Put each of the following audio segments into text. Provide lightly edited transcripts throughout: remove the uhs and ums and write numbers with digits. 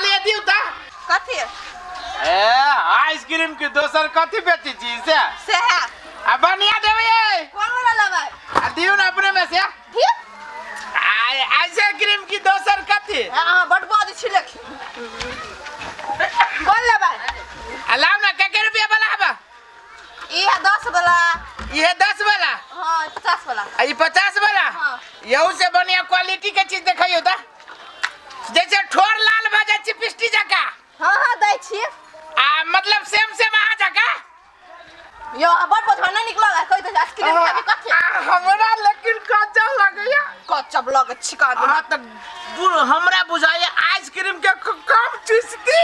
कहलिए दिउ त कथि ए आइसक्रीम के दोसर कथि बेची छी से है आ बनिया देबे कौन वाला लेबै आ दिउ न अपने में से दिउ आइसक्रीम की दोसर कथि हां बड बादी छी लेख कौन लेबै लाओ ना के रुपया वाला हबा ये 10 वाला ये 10 वाला हां 50 वाला आ ये 50 वाला हां यहू से बढ़िया क्वालिटी के चीज देखइयो त जैसे ठोर लाल भजा चिपिस्टी जका हां हां दै छी आ मतलब सेम आ जका यो बड बड नहीं निकल है कोई तो आइसक्रीम के कथि हमरा लेकिन कच्चा लगैया कच्चा लगे छिका हां त हमरा बुझाय आइसक्रीम के कम चीजती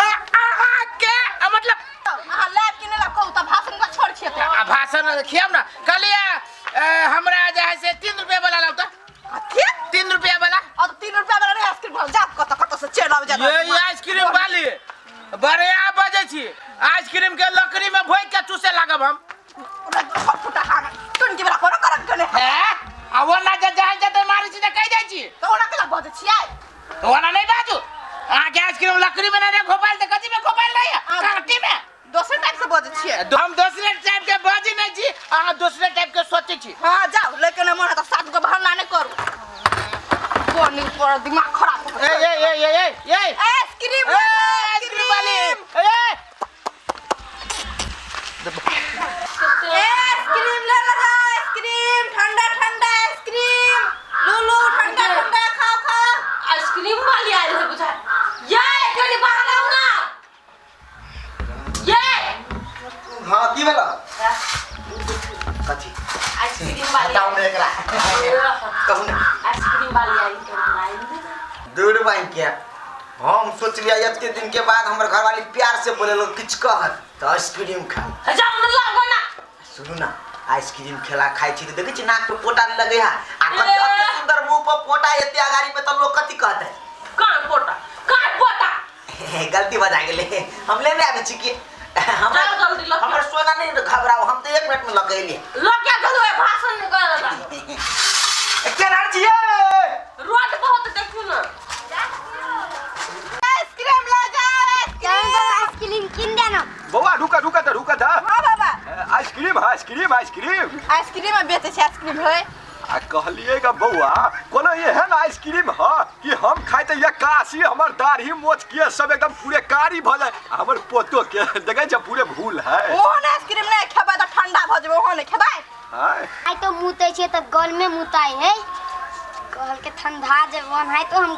आहा के मतलब हां लैब किने ला कहू त भाषण का छोड़ छिए त आ भाषण खियाम ना कहलिए हमरा जे है से 3 रुपया वाला लाओ त कथि 3 रुपया वाला और 3 रुपया वाला नहीं आइसक्रीम जा कत से चेल आव जा ये आइसक्रीम वाली बढ़िया बजे छी आइसक्रीम के लकड़ी में भोइ के चूसे लागब हम फटा खा तुन की बला कोन करक कने है आ वना जे जाय जते मारै छी त कहि जाय छी तो ओना केला बजे छियै तो वना नहीं बाजू आ के आइसक्रीम लकड़ी में नहीं खोपाल त कथि में खोपाल नहीं है काटी में दूसरे टाइप से बजे छियै हम दूसरे टाइप के बाजी नहीं छी आ दूसरे टाइप के सोचे छी हां जाओ लेकिन मन त साथ को बहाना नहीं करू कोनी पर दिमाग खराब ए आइसक्रीम वाली आइसक्रीम ले लो आइसक्रीम ठंडा ठंडा आइसक्रीम लूलू ठंडा ठंडा खाओ आइसक्रीम वाली आई है बुझा ये जल्दी बाहर आओ ना ये हां की भेला कथि आइसक्रीम वाली बताओ ने एकरा कहू ने आइसक्रीम वाली आई दूर बाई के हम सोच लिया इतने दिन के बाद हमर घरवाली प्यार से बोले लो किछ कहत त आइसक्रीम खा जा मन लागो ना सुनु ना आइसक्रीम खेला खाइ छी त देखै छी नाक पे पोटा लगे है आ कते सुंदर मुंह पर पोटा एते अगाड़ी में त लोग कथि कहतै कहां पोटा गलती बजा गेले हम लेने आबे छी कि हमर सोना नहीं घबराओ हम तो 1 मिनट में लगे लिए लगे दो भाषण कर के नार छिए रोड बहुत देखू ना आइसक्रीम ले जा आइसक्रीम किन देना बौआ रुका था हां बाबा आइसक्रीम आइसक्रीम में बेचे छै आइसक्रीम होय आ कहलिएगा बौआ कोनो एहन आइसक्रीम ह कि हम खाइ त काशी हमर दाढ़ी मोछ के सब एकदम पूरे कारी भ जाय हमर पोतो के देखै छ पूरे भूल है ओहन आइसक्रीम नहीं खेबै त ठंडा भ जेबो ओहन खेबै हां आई तो मुतै छै त गल में मुताई है कहल के ठंडा जेबन है तो हम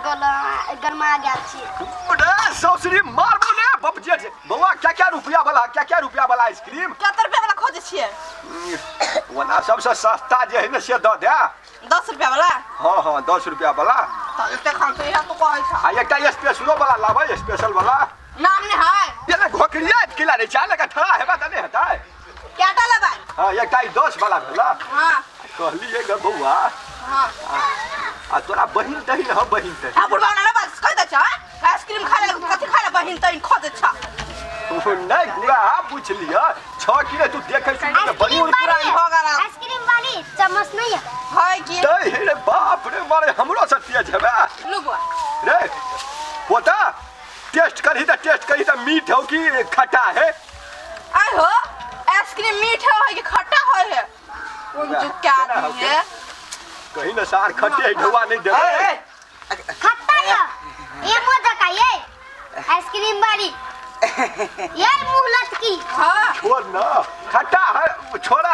गरमा गेल छी बड़ा सौसरी मारबो ने बबजे छै बौआ क्या रुपया वाला आइसक्रीम 70 रुपया वाला खोजे छियै वना सबसे सस्ता जे है न से द दे 10 रुपया वाला हां 10 रुपया वाला त एते खान तो यहां तो कहै छ आ एकटा स्पेशलो वाला लाबै स्पेशल वाला नाम ने है ये ना घोकरिया किला रे चाले का ठड़ा हेबा त नहीं हटाय केटा लेबै हां एकटा 10 वाला भेला हां कहलिए ग बौआ हां आ तोरा बहिन तहिन ह बहिन तहिन आ बुढ़वा ना बस कह दे छ आइसक्रीम खा ले कथि खा ले बहिन तहिन खोजे छ नहीं गुड़ा पूछ लिया 6 किलो तू देखे सुन बड़ी पूरा हो गला आइसक्रीम वाली चम्मच नहीं है की दे रे बाप रे मारे हमरो से तेज हेबे लुगवा रे पोता टेस्ट करी त मीठ हो कि खट्टा है आई हो आइसक्रीम मीठा है कि खट्टा है कौन जो क्या है कहीं न सार खट्टे है ढवा नहीं देबे खट्टा है ये मजा का ये आइसक्रीम वाली यार मुंह लटकी हां छोड़ ना खट्टा है छोड़ा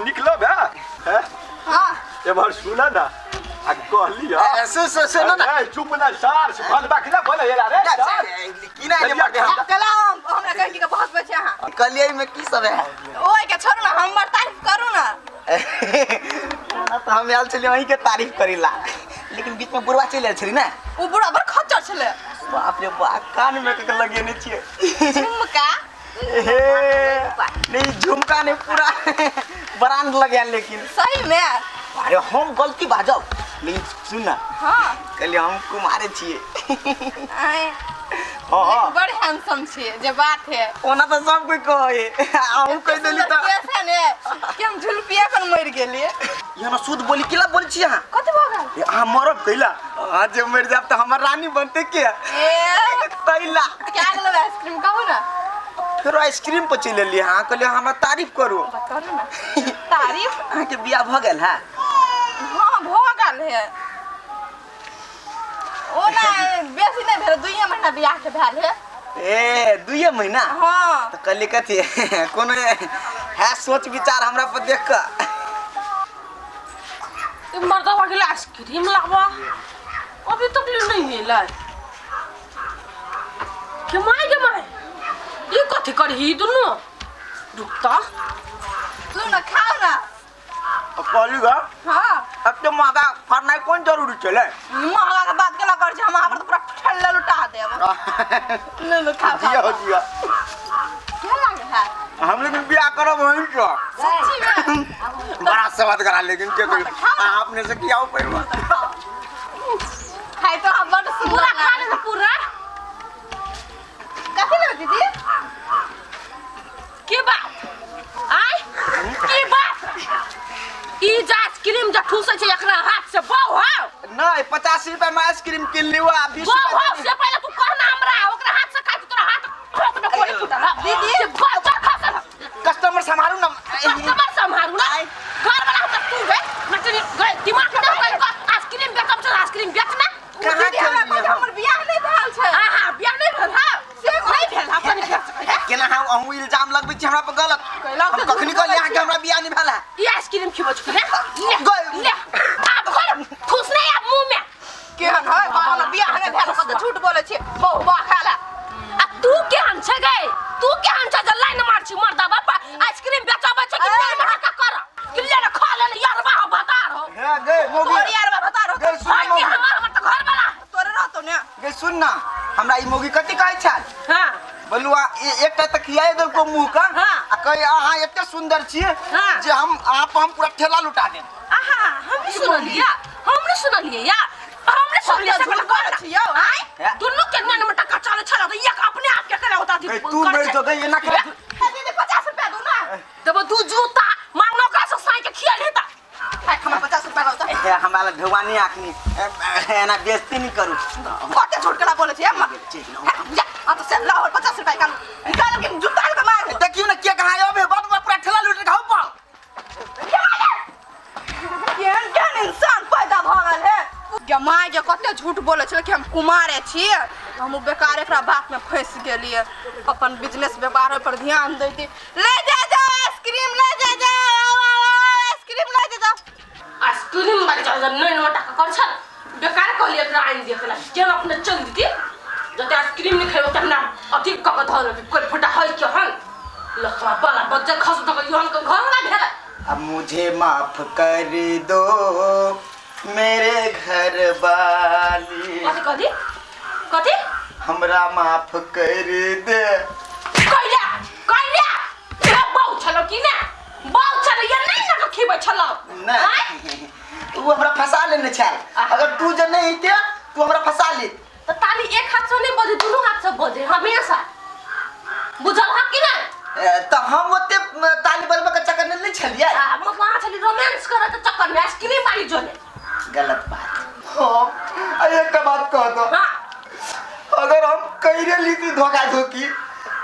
निकलो बे हां एमहर सुना ना आ कहलिया सुनो ना ए चुप ना सार फल बाकी बोले यार रे की ना कलाम हमरा कह के बहुत बचे हां कलियै में की सब है ओए के छोड़ ना हमर तारीफ करू ना तो हम आल चलिए वही के तारीफ करेला लेकिन बीच में बुढ़वा चले छली ना ओ बुढ़ा बड़ खच्चर छले बाप रे बा कान में के लगेने छिए झुमका नहीं झुमका ने पूरा ब्रांड लगे लेकिन सही में अरे हम गलती बाजब लेकिन सुन ना हां कहले हम कुमारे छिए आए हां बड़ हैंडसम छे जे बात है ओना तो सब कोई कहे हम कह देली त कैसे ने कि हम झुलपिया पर मर गेलिए यहाँ शुद्ध बोली किला बोल छी हां कत भ गेल हां मरब कइला आज मर जाब तो हमर रानी बनते क्या तैला क्या लगल आइसक्रीम कहू ना फिर आइसक्रीम पर चले लिए हाँ कहलिए हमरा तारीफ करू करू ना तारीफ अहाँ के बियाह भ गेल है हाँ भ गेल है ओ ना बेसी नहीं भेल 2 महीना बियाह के भेल है ए 2 महीना हाँ तो कहली कथी कोनो है सोच विचार हमरा पर देख के मर्दवा के आइसक्रीम लावा अभी तक नहीं मिला के माय ये कथी करही दुनु रुकता तू ना खाओ ना कहली गा हाँ अब तो महंगा फरनाई कौन जरूरी चले महंगा के बात केला कर हम यहाँ पर तो पूरा ठल्ला लुटा देब ले खा जिया हो जिया क्या लगे है हम लोग बियाह करब वहीं तो सच्ची में बड़ा स्वाद करा लेकिन के कोई आपने से किया हो पैरवा खाई तो हम बड़ पूरा खा ले पूरा कथी ले दीदी के बात आय की बात ई आइसक्रीम ज ठूसे छै एकरा हाथ से बाऊ हो नहीं 50 रुपए में आइसक्रीम किन लिवा 20 बाऊ हो रुपए से पहले तू कहना हमरा ओकरा हाथ से खाइ तोरा हाथ ठोक न कोई टूटा दीदी जा खा कस्टमर संभालू ना कस्टमर संभालू ना घर वाला होता तू है नचनी दिमाग में कोई आइसक्रीम बेचम छ आइसक्रीम बेचना कहां दीदी हमरा कोई हमर बियाह नहीं भेल छै हां बियाह नहीं भेल हा से नहीं भेल अपन केना हम अहू इल्जाम लगबै छी हमरा पर गलत हम कखनी कहली अहाँ के हमरा बियाह नहीं भेला ये आइसक्रीम खिबो छ ले ले अब खोल ठूस नहीं अब मुंह में केहन है बाबा बियाह नहीं भेल त झूठ बोले छी बहु खाला आ तू केहन छ गए तू केहन छ जे लाइन मार छी मर्दा बापा आइसक्रीम बेचाबे छ कि नहीं में का कर कि ले खा ले यारबा हो बता रहो हे गे मोगी तोर यार बता रहो गे सुन हां कि हमार मत घर वाला तोरे रहतो ने गे सुन ना हमरा ई मोगी कथि कहै छ हां बलुआ एकटा तक खियाए देल को मुंह का हाँ। आ कहि अहाँ एते सुंदर छी हाँ। जे हम आप हम पूरा ठेला लुटा देब आहा हम सुनलिए यार हमने सुनलिए से कर छियो आय दुनु के नन में टका चले छला तो एक अपने आप के करे होता थी गे तू मेरे तो गई ना कर दीदी 50 रुपया दो ना तब तू जूता मांगनो का से साई के खिया लेता हमरा 50 रुपया होता ए हमारा भगवानी आखनी एना बेइज्जती नहीं करू कते झूठ केला बोले छी हम जा आ तो से लाओ 50 रुपया का निकाल के जूता के मार देखियो ना के कहां आबे बाप बाप पूरा ठेला लुट खाओ पा केहन इंसान पैदा भ गेल है के माय जे कते झूठ बोले छले कि हम कुमारे छी हम बेकार एकरा बात में फंस गेलिए अपन बिजनेस व्यापार पर ध्यान देती ले जा आइसक्रीम ले जा आइसक्रीम ले जा आइसक्रीम बारी जा नहीं न टका कर छ बेकार कहलिए एकरा आइन देखला के अपने चल दीती जते आइसक्रीम नहीं खायो तन्ना अति कक धर कोई फटा है के हन लखवा बाला बच्चा खस तक यहन के घर ना भेला अब मुझे माफ कर दो मेरे घर वाली कथी हमरा माफ कर दे कइला ए बाउ छलो कि ना बाउ छलो ये नहीं ना खिबै छलो नहीं तू हमरा फंसा लेने छल अगर तू जे नहीं थे तू हमरा फंसा ले तो ताली एक हाथ से नहीं बजे दोनों हाथ से बजे हमेशा बुझल ह कि ना तो हम ओते ताली बजबे के चक्कर में नहीं छलिए मतलब वहां चली रोमांस करे के चक्कर में आइसक्रीम वाली जोने गलत बात हां एक बात कह दो हां अगर हम कइरे लीती धोखा धोखी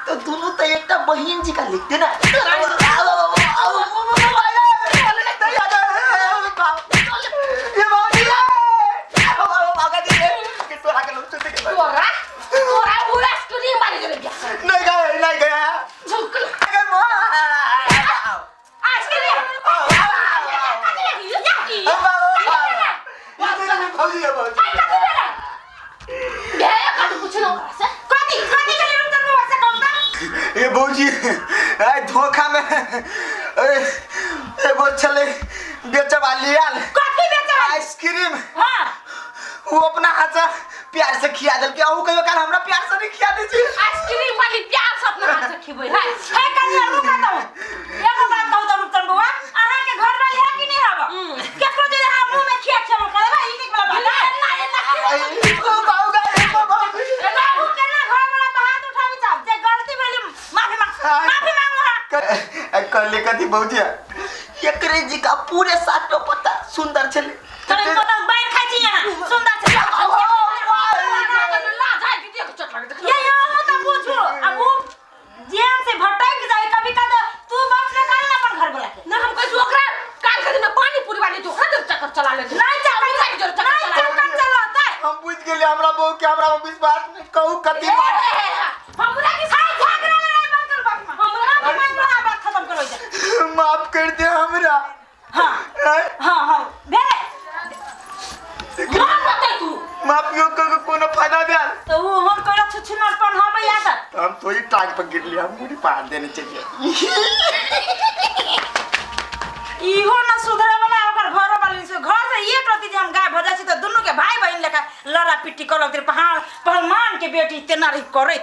तो दोनों तो एकटा बहन जी का लिखते ना तोरा वो आइसक्रीम वाली जोने नहीं गया झुकल ये भौजी धोखा में एगो चले बेचे वाली आल आइसक्रीम वो अपना हाथ से प्यार से खिया दल के आहू कहियो काल हमरा प्यार से नहीं खिया दे छी आइसक्रीम वाली प्यार से अपना हाथ से खिबै है कनिया रुका दो एगो बात कहू त रुपचन बउआ अहाँ के घर वाली है कि नहीं हबा केकरो जे हम मुंह में खिया छलो करे भाई ई वाला बात ओ बाऊगा ओ बाऊ ना उ केना घर वाला पे हाथ उठाबी चाप जे गलती भेली माफी मांगो हा कल कथी भौजी एकरे जी का पूरे साटो पता सुंदर छले तोरे को तो बैठ खाई छी यहां सुंदर छे हमरा में विश्वास नहीं कहू कति हमरा के साथ झगड़ा लड़ाई बंद कर बात में हमरा के मन में बात खत्म करो जा माफ कर दे हमरा। हां भेले माफ कर तू माफियो का कोनो फायदा दे तो वो हम करा छुछुनरपन हमें याद हम तो ही टांग पर गिर लिया, हम मुड़ी पार देने चाहिए। इहो न सुधरे वाला ओकर घर वाली से घर से एक रति जे हम गाय भजा छी त दुनु के भाई बहन लेका लड़ा पिट्टी करब पहाड़ पहलमान के बेटी तेना रही करे